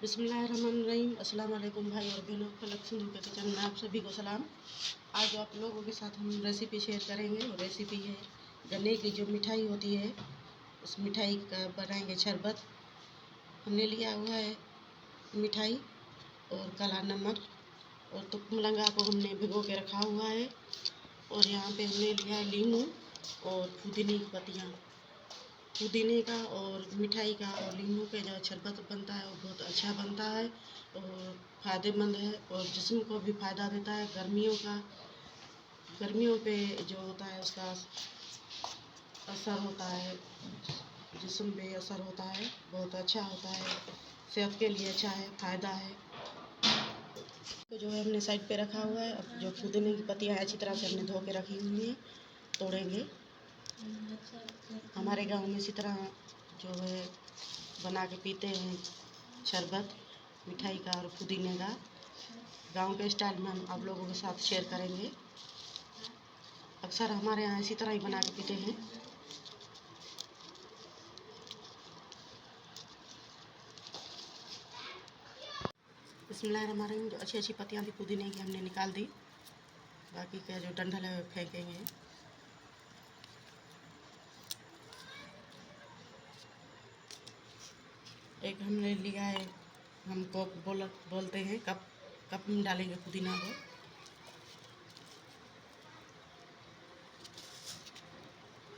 बिस्मिल्लाहिर्रहमानिर्रहीम। अस्सलाम वालेकुम भाई और बहनों, फलक सिंधु के किचन में आप सभी को सलाम। आज आप लोगों के साथ हम रेसिपी शेयर करेंगे और रेसिपी है गन्ने की जो मिठाई होती है उस मिठाई का बनाएंगे शरबत। हमने लिया हुआ है मिठाई और काला नमक और तुकमलंगा को हमने भिगो के रखा हुआ है और यहाँ पे हमने लिया है लीमू और पुदीने की पत्तियाँ। पुदीने का और मिठाई का और लीमू के जो शरबत बनता है वो बहुत अच्छा बनता है और फ़ायदेमंद है और जिस्म को भी फ़ायदा देता है। गर्मियों पे जो होता है उसका असर होता है, जिस्म पे असर होता है, बहुत अच्छा होता है, सेहत के लिए अच्छा है, फ़ायदा है। तो जो है हमने साइड पे रखा हुआ है। अब जो पुदीने की पत्तियाँ अच्छी तरह से हमने धो के रखी हुई हैं, तोड़ेंगे। हमारे गांव में इसी तरह जो है बना के पीते हैं शरबत मिठाई का और पुदीने का। गांव के स्टाइल में हम आप लोगों के साथ शेयर करेंगे। अक्सर हमारे यहाँ इसी तरह ही बना के पीते हैं। बिस्मिल्लाहिर्रहमानिर्रहीम। जो अच्छी अच्छी पत्तियाँ थी पुदीने की हमने निकाल दी, बाकी का जो डंठल है फेंकेंगे। एक हमने लिया है, हमको बोलते हैं कप में डालेंगे पुदीना को।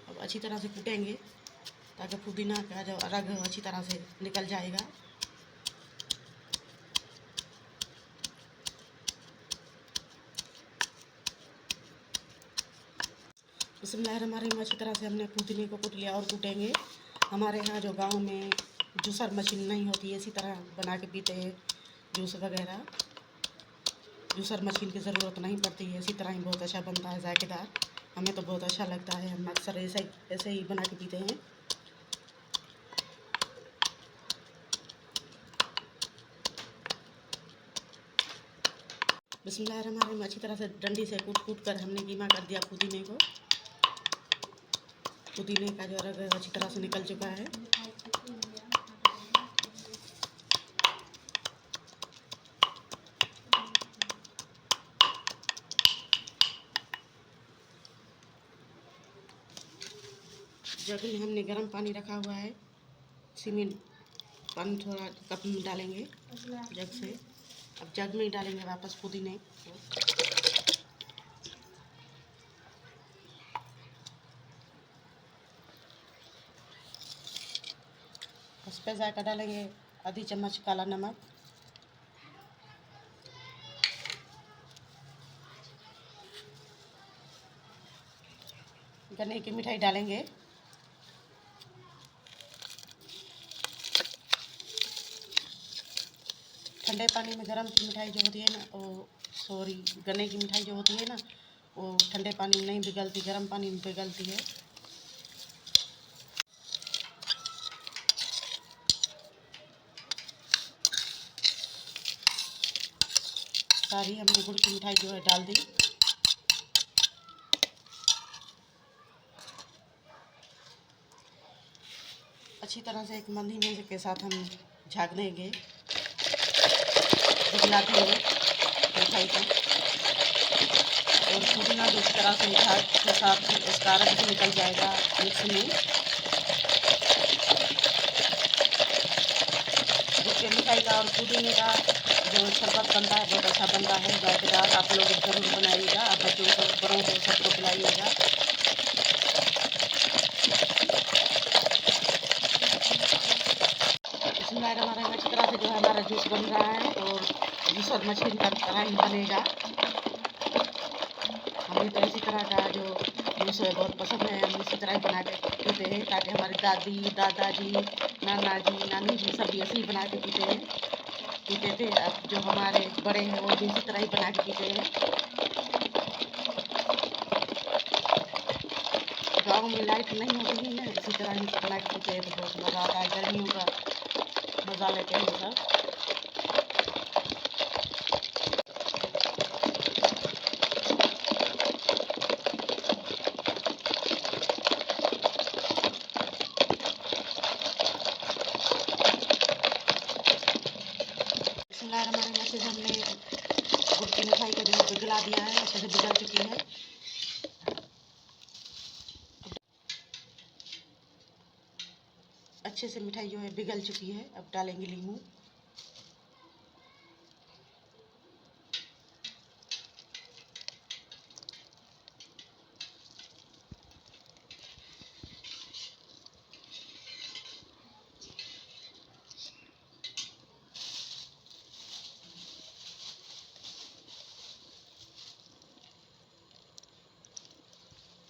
अब अच्छी तरह से कूटेंगे ताकि पुदीना का जो रंग है अच्छी तरह से निकल जाएगा। बिस्मिल्लाहिर्रहमानिर्रहीम। अच्छी तरह से हमने पुदीने को कूट लिया और कूटेंगे। हमारे यहाँ जो गांव में जूसर मशीन नहीं होती है, इसी तरह बना के पीते हैं जूस वगैरह। जूसर मशीन की ज़रूरत नहीं पड़ती है, इसी तरह ही बहुत अच्छा बनता है, जायकेदार। हमें तो बहुत अच्छा लगता है, हम अक्सर ऐसे ही बना के पीते हैं। बिस्मिल्लाहिर्रहमानिर्रहीम। अच्छी तरह से डंडी से कूट कर हमने कीमा कर दिया पुदीने को। पुदीने का जो रंग अच्छी तरह से निकल चुका है। जग में हमने गर्म पानी रखा हुआ है, सीमेंट पानी थोड़ा कप में डालेंगे जग से। अब जग में ही डालेंगे वापस पुदीने को। उस पर जाकर डालेंगे आधी चम्मच काला नमक, गन्ने की मिठाई डालेंगे, ठंडे पानी में गर्म की मिठाई जो होती है ना गन्ने की मिठाई जो होती है ना वो ठंडे पानी में नहीं पिघलती, गर्म पानी में पिघलती है। सारी हमने गुड़ की मिठाई जो है डाल दी। अच्छी तरह से एक मंदी मेज के साथ हम झाँक देंगे, पिघला देंगे मिठाई को। और पुदीना जो इस तरह से झाग के साथ इसका रंग भी निकल जाएगा मिक्स में। जिसके मिठाई का और पुदीने का जो शरबत बनता है बहुत अच्छा बनता है, जायकेदार। आप लोग ज़रूर बनाइएगा, आप बच्चों को बड़ों को सबको खिलाइएगा। बिस्मिल्लाहिर्रहमानिर्रहीम। अच्छी तरह से जो है हमारा जूस बन रहा है और जूसर मशीन का तरह ही बनेगा। हमें तो इसी तरह का जो जूस है बहुत पसंद है, हम इसी तरह ही बना के पीते हैं ताकि हमारी दादी दादाजी नाना जी नानी जी सब ऐसे ही बना के पीते थे। अब जो हमारे बड़े हैं वो भी इसी तरह ही बना के पीते हैं। गाँव में लाइट नहीं होती है ना, इसी तरह ही बना के पीते हैं तो बहुत मज़ा आता है। गर्मियों का मज़ा लेते हैं सब। मिठाई को जो है पिघला दिया है, अच्छे से पिघल चुकी है। अच्छे से मिठाई जो है पिघल चुकी है। अब डालेंगे नींबू।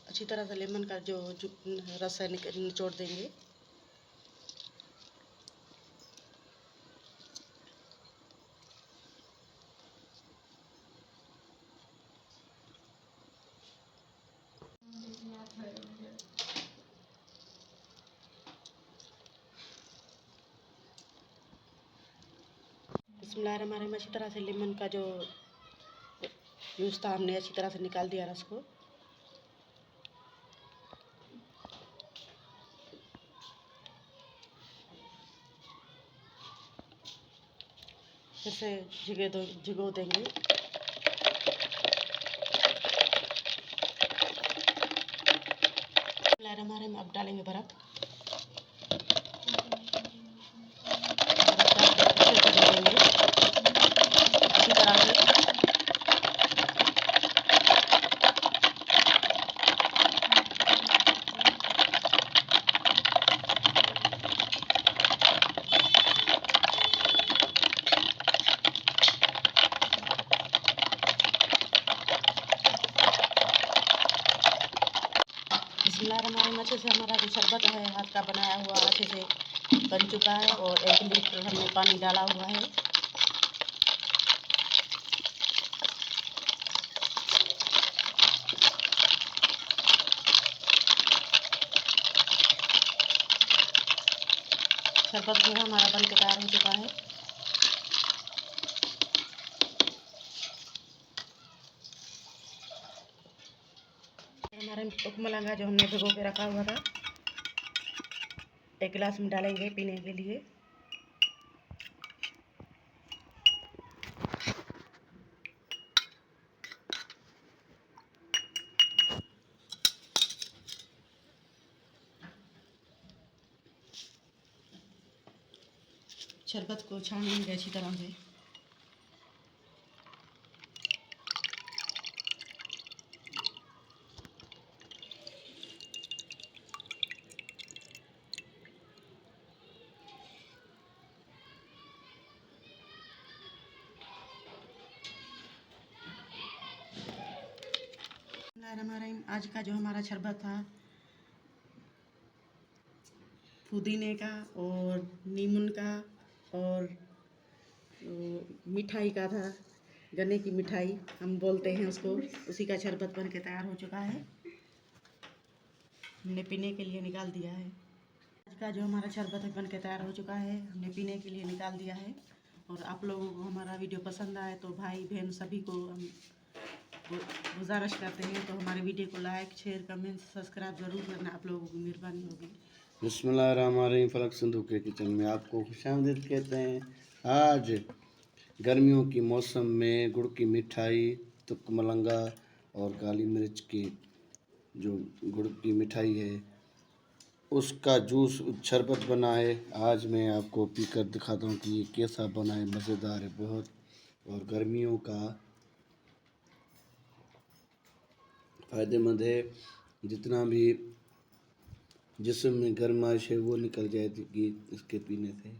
अच्छी तरह से लेमन का जो रस है निचोड़ देंगे। बिस्मिल्लाहिर्रहमानिर्रहीम। अच्छी तरह से लेमन का जो यूज़ था हमने अच्छी तरह से निकाल दिया रस को। फिर से भिगो देंगे। बिस्मिल्लाहिर्रहमानिर्रहीम। अब डालेंगे बर्फ़। अच्छी तरह से बिस्मिल्लाहिर्रहमानिर्रहीम। अच्छे से हमारा जो शरबत है हाथ का बनाया हुआ अच्छे से बन चुका है और 1 लीटर हमने पानी डाला हुआ है। शरबत जो है हमारा बन के तैयार हो चुका है। हमारे मलंगा जो हमने भिगो के रखा हुआ था 1 गिलास में डालेंगे पीने के लिए। शरबत को छानेंगे अच्छी तरह से। आज का जो हमारा शरबत था पुदीने का और नींबू का और मिठाई का था, गन्ने की मिठाई हम बोलते हैं उसको, उसी का शरबत बन के तैयार हो चुका है। हमने पीने के लिए निकाल दिया है। आज का जो हमारा शरबत बन के तैयार हो चुका है, हमने पीने के लिए निकाल दिया है। और आप लोगों को हमारा वीडियो पसंद आए तो भाई बहन सभी को हम गुजारिश करते हैं तो हमारे वीडियो को लाइक शेयर कमेंट सब्सक्राइब ज़रूर करना, आप लोगों की मेहरबानी होगी। बिस्मिल्लाहिर्रहमानिर्रहीम। फलक सिंधु के किचन में आपको खुशामदीद कहते हैं। आज गर्मियों की मौसम में गुड़ की मिठाई, तुक मलंगा और काली मिर्च की जो गुड़ की मिठाई है उसका जूस शरबत बना है। आज मैं आपको पीकर दिखाता हूँ कि ये कैसा बना है। मज़ेदार है बहुत और गर्मियों का फ़ायदेमंद है। जितना भी जिस्म में गर्माइश है वो निकल जाएगी इसके पीने से।